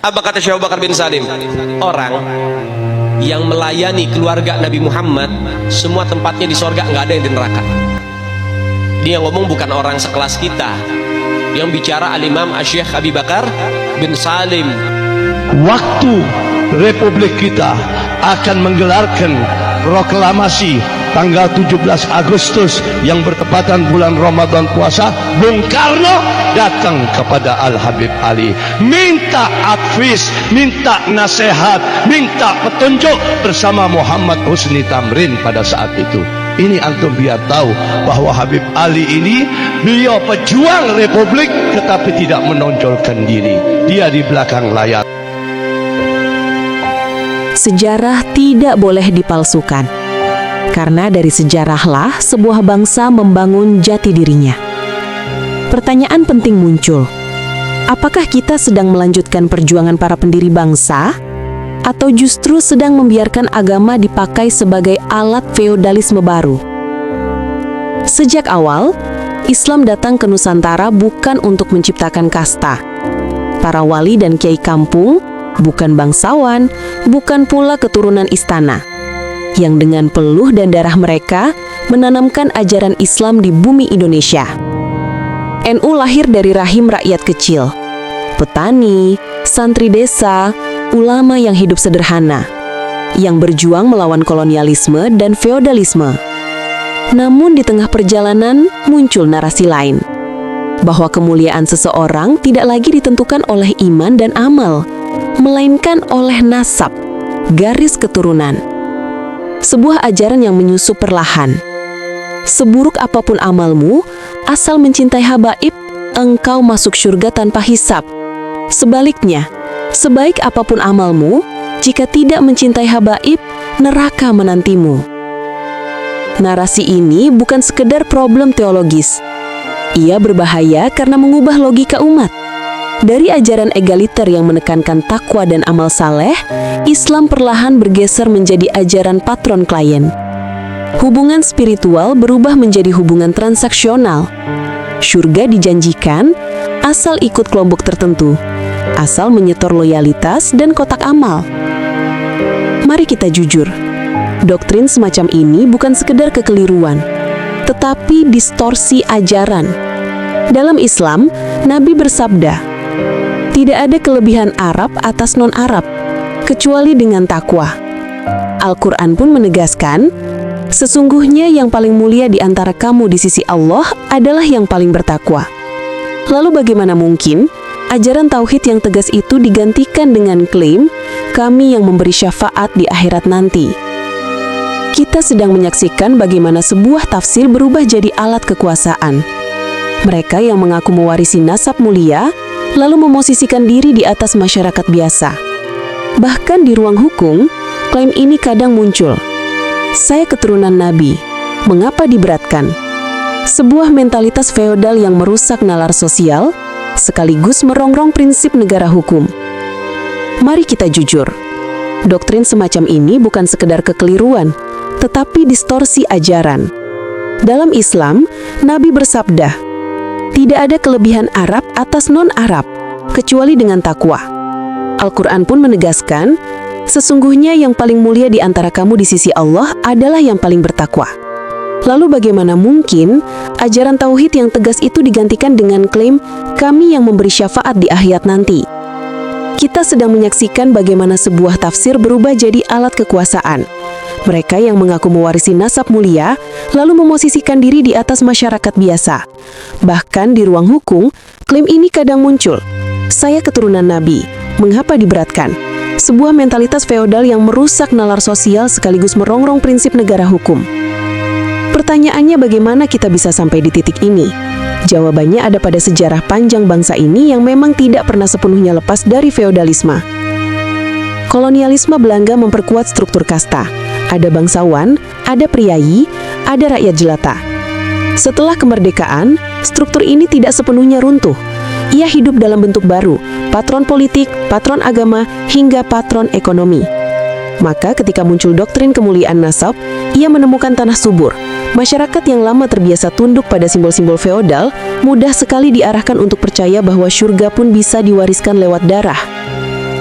Apa kata Syekh Abu Bakar bin Salim? Orang yang melayani keluarga Nabi Muhammad, semua tempatnya di sorga, nggak ada yang di neraka. Dia ngomong bukan orang sekelas kita. Yang bicara Al-Imam Syekh Abu Bakar bin Salim. Waktu Republik kita akan menggelarkan proklamasi tanggal 17 Agustus yang bertepatan bulan Ramadan puasa, Bung Karno datang kepada Al-Habib Ali, minta advis, minta nasihat, minta petunjuk bersama Muhammad Husni Tamrin pada saat itu. Ini antum biar tahu bahwa Habib Ali ini beliau pejuang Republik tetapi tidak menonjolkan diri. Dia di belakang layar. Sejarah tidak boleh dipalsukan. Karena dari sejarahlah sebuah bangsa membangun jati dirinya. Pertanyaan penting muncul. Apakah kita sedang melanjutkan perjuangan para pendiri bangsa? Atau justru sedang membiarkan agama dipakai sebagai alat feodalisme baru? Sejak awal, Islam datang ke Nusantara bukan untuk menciptakan kasta. Para wali dan kiai kampung bukan bangsawan, bukan pula keturunan istana, yang dengan peluh dan darah mereka menanamkan ajaran Islam di bumi Indonesia. NU lahir dari rahim rakyat kecil, petani, santri desa, ulama yang hidup sederhana, yang berjuang melawan kolonialisme dan feodalisme. Namun di tengah perjalanan muncul narasi lain, bahwa kemuliaan seseorang tidak lagi ditentukan oleh iman dan amal, melainkan oleh nasab, garis keturunan. Sebuah ajaran yang menyusup perlahan. Seburuk apapun amalmu, asal mencintai habaib, engkau masuk surga tanpa hisab. Sebaliknya, sebaik apapun amalmu, jika tidak mencintai habaib, neraka menantimu. Narasi ini bukan sekedar problem teologis. Ia berbahaya karena mengubah logika umat. Dari ajaran egaliter yang menekankan takwa dan amal saleh, Islam perlahan bergeser menjadi ajaran patron klien. Hubungan spiritual berubah menjadi hubungan transaksional. Surga dijanjikan asal ikut kelompok tertentu, asal menyetor loyalitas dan kotak amal. Mari kita jujur, doktrin semacam ini bukan sekedar kekeliruan, tetapi distorsi ajaran. Dalam Islam, Nabi bersabda, tidak ada kelebihan Arab atas non-Arab, kecuali dengan takwa. Al-Quran pun menegaskan, sesungguhnya yang paling mulia di antara kamu di sisi Allah adalah yang paling bertakwa. Lalu bagaimana mungkin ajaran tauhid yang tegas itu digantikan dengan klaim, kami yang memberi syafaat di akhirat nanti? Kita sedang menyaksikan bagaimana sebuah tafsir berubah jadi alat kekuasaan. Mereka yang mengaku mewarisi nasab mulia, lalu memosisikan diri di atas masyarakat biasa. Bahkan di ruang hukum, klaim ini kadang muncul. Saya keturunan Nabi, mengapa diberatkan? Sebuah mentalitas feodal yang merusak nalar sosial, sekaligus merongrong prinsip negara hukum. Mari kita jujur, doktrin semacam ini bukan sekedar kekeliruan, tetapi distorsi ajaran. Dalam Islam, Nabi bersabda, tidak ada kelebihan Arab atas non-Arab, kecuali dengan takwa. Al-Quran pun menegaskan, sesungguhnya yang paling mulia di antara kamu di sisi Allah adalah yang paling bertakwa. Lalu bagaimana mungkin ajaran tauhid yang tegas itu digantikan dengan klaim, kami yang memberi syafaat di akhirat nanti? Kita sedang menyaksikan bagaimana sebuah tafsir berubah jadi alat kekuasaan. Mereka yang mengaku mewarisi nasab mulia, lalu memosisikan diri di atas masyarakat biasa. Bahkan di ruang hukum, klaim ini kadang muncul. Saya keturunan Nabi, mengapa diberatkan? Sebuah mentalitas feodal yang merusak nalar sosial sekaligus merongrong prinsip negara hukum. Pertanyaannya, bagaimana kita bisa sampai di titik ini? Jawabannya ada pada sejarah panjang bangsa ini yang memang tidak pernah sepenuhnya lepas dari feodalisme. Kolonialisme Belanda memperkuat struktur kasta. Ada bangsawan, ada priayi, ada rakyat jelata. Setelah kemerdekaan, struktur ini tidak sepenuhnya runtuh. Ia hidup dalam bentuk baru, patron politik, patron agama, hingga patron ekonomi. Maka ketika muncul doktrin kemuliaan nasab, ia menemukan tanah subur. Masyarakat yang lama terbiasa tunduk pada simbol-simbol feodal, mudah sekali diarahkan untuk percaya bahwa surga pun bisa diwariskan lewat darah.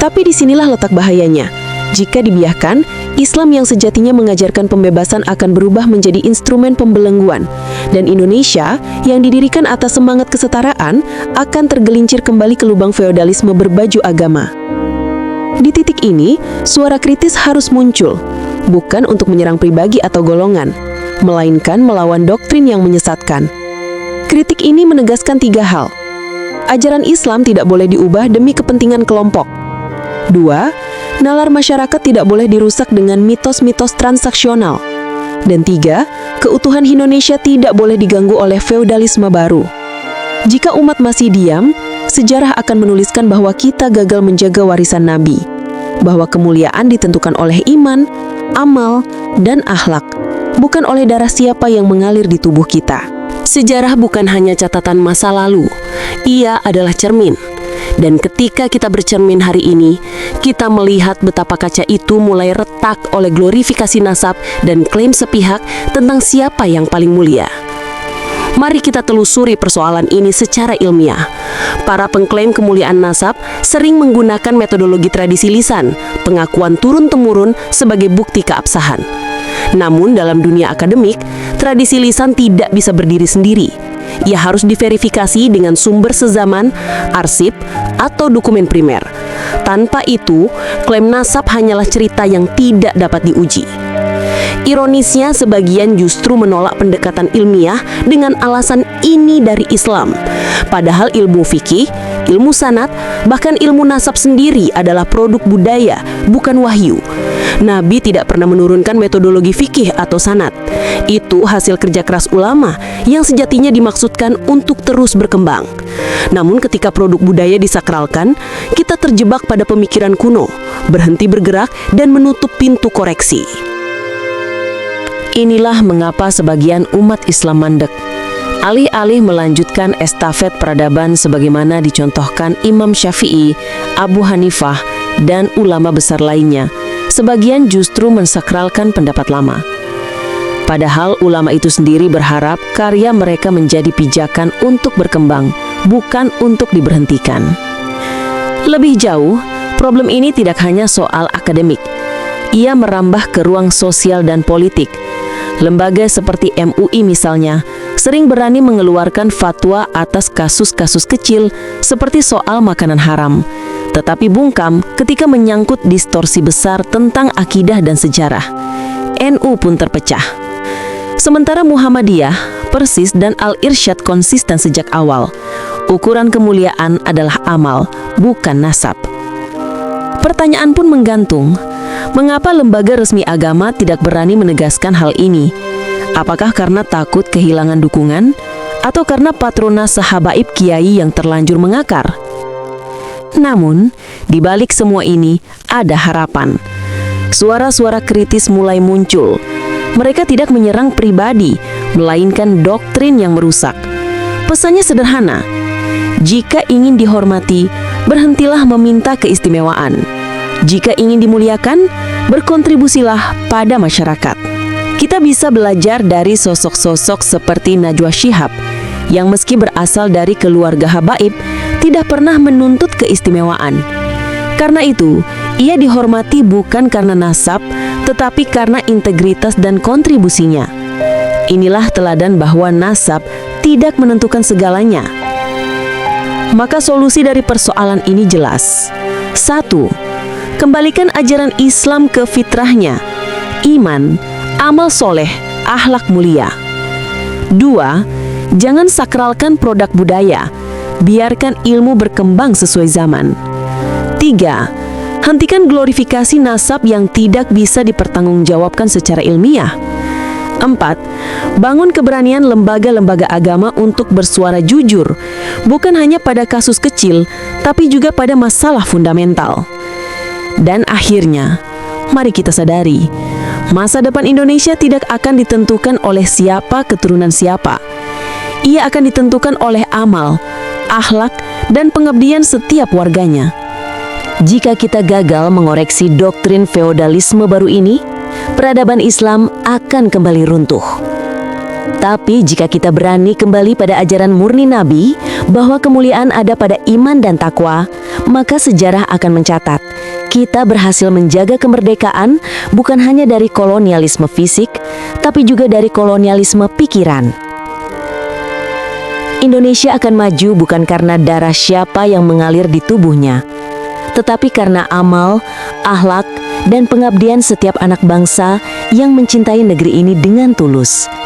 Tapi disinilah letak bahayanya. Jika dibiarkan, Islam yang sejatinya mengajarkan pembebasan akan berubah menjadi instrumen pembelengguan. Dan Indonesia yang didirikan atas semangat kesetaraan akan tergelincir kembali ke lubang feodalisme berbaju agama. Di titik ini, suara kritis harus muncul, bukan untuk menyerang pribadi atau golongan, melainkan melawan doktrin yang menyesatkan. Kritik ini menegaskan 3 hal. Ajaran Islam tidak boleh diubah demi kepentingan kelompok. 2. Nalar masyarakat tidak boleh dirusak dengan mitos-mitos transaksional. Dan 3. Keutuhan Indonesia tidak boleh diganggu oleh feodalisme baru. Jika umat masih diam, sejarah akan menuliskan bahwa kita gagal menjaga warisan Nabi, bahwa kemuliaan ditentukan oleh iman, amal, dan akhlak, bukan oleh darah siapa yang mengalir di tubuh kita. Sejarah bukan hanya catatan masa lalu, ia adalah cermin. Dan ketika kita bercermin hari ini, kita melihat betapa kaca itu mulai retak oleh glorifikasi nasab dan klaim sepihak tentang siapa yang paling mulia. Mari kita telusuri persoalan ini secara ilmiah. Para pengklaim kemuliaan nasab sering menggunakan metodologi tradisi lisan, pengakuan turun-temurun sebagai bukti keabsahan. Namun dalam dunia akademik, tradisi lisan tidak bisa berdiri sendiri. Ia harus diverifikasi dengan sumber sezaman, arsip, atau dokumen primer. Tanpa itu, klaim nasab hanyalah cerita yang tidak dapat diuji. Ironisnya, sebagian justru menolak pendekatan ilmiah dengan alasan ini dari Islam. Padahal ilmu fikih, ilmu sanad, bahkan ilmu nasab sendiri adalah produk budaya, bukan wahyu. Nabi tidak pernah menurunkan metodologi fikih atau sanad. Itu hasil kerja keras ulama yang sejatinya dimaksudkan untuk terus berkembang. Namun ketika produk budaya disakralkan, kita terjebak pada pemikiran kuno, berhenti bergerak dan menutup pintu koreksi. Inilah mengapa sebagian umat Islam mandek. Alih-alih melanjutkan estafet peradaban sebagaimana dicontohkan Imam Syafi'i, Abu Hanifah, dan ulama besar lainnya, sebagian justru mensakralkan pendapat lama. Padahal ulama itu sendiri berharap karya mereka menjadi pijakan untuk berkembang, bukan untuk diberhentikan. Lebih jauh, problem ini tidak hanya soal akademik. Ia merambah ke ruang sosial dan politik. Lembaga seperti MUI misalnya, sering berani mengeluarkan fatwa atas kasus-kasus kecil seperti soal makanan haram, tetapi bungkam ketika menyangkut distorsi besar tentang akidah dan sejarah. NU pun terpecah. Sementara Muhammadiyah, Persis, dan Al-Irsyad konsisten sejak awal. Ukuran kemuliaan adalah amal, bukan nasab. Pertanyaan pun menggantung, mengapa lembaga resmi agama tidak berani menegaskan hal ini? Apakah karena takut kehilangan dukungan? Atau karena patronas sahabaib kiai yang terlanjur mengakar? Namun, di balik semua ini ada harapan. Suara-suara kritis mulai muncul. Mereka tidak menyerang pribadi, melainkan doktrin yang merusak. Pesannya sederhana, jika ingin dihormati, berhentilah meminta keistimewaan. Jika ingin dimuliakan, berkontribusilah pada masyarakat. Kita bisa belajar dari sosok-sosok seperti Najwa Shihab, yang meski berasal dari keluarga habaib, tidak pernah menuntut keistimewaan. Karena itu, ia dihormati bukan karena nasab, tetapi karena integritas dan kontribusinya. Inilah teladan bahwa nasab tidak menentukan segalanya. Maka solusi dari persoalan ini jelas. 1. Kembalikan ajaran Islam ke fitrahnya, iman, amal soleh, akhlak mulia. 2. Jangan sakralkan produk budaya, biarkan ilmu berkembang sesuai zaman. 3. Hentikan glorifikasi nasab yang tidak bisa dipertanggungjawabkan secara ilmiah. 4. Bangun keberanian lembaga-lembaga agama untuk bersuara jujur, bukan hanya pada kasus kecil, tapi juga pada masalah fundamental. Dan akhirnya, mari kita sadari, masa depan Indonesia tidak akan ditentukan oleh siapa keturunan siapa. Ia akan ditentukan oleh amal, akhlak, dan pengabdian setiap warganya. Jika kita gagal mengoreksi doktrin feodalisme baru ini, peradaban Islam akan kembali runtuh. Tapi jika kita berani kembali pada ajaran murni Nabi bahwa kemuliaan ada pada iman dan takwa, maka sejarah akan mencatat kita berhasil menjaga kemerdekaan bukan hanya dari kolonialisme fisik, tapi juga dari kolonialisme pikiran. Indonesia akan maju bukan karena darah siapa yang mengalir di tubuhnya, tetapi karena amal, akhlak, dan pengabdian setiap anak bangsa yang mencintai negeri ini dengan tulus.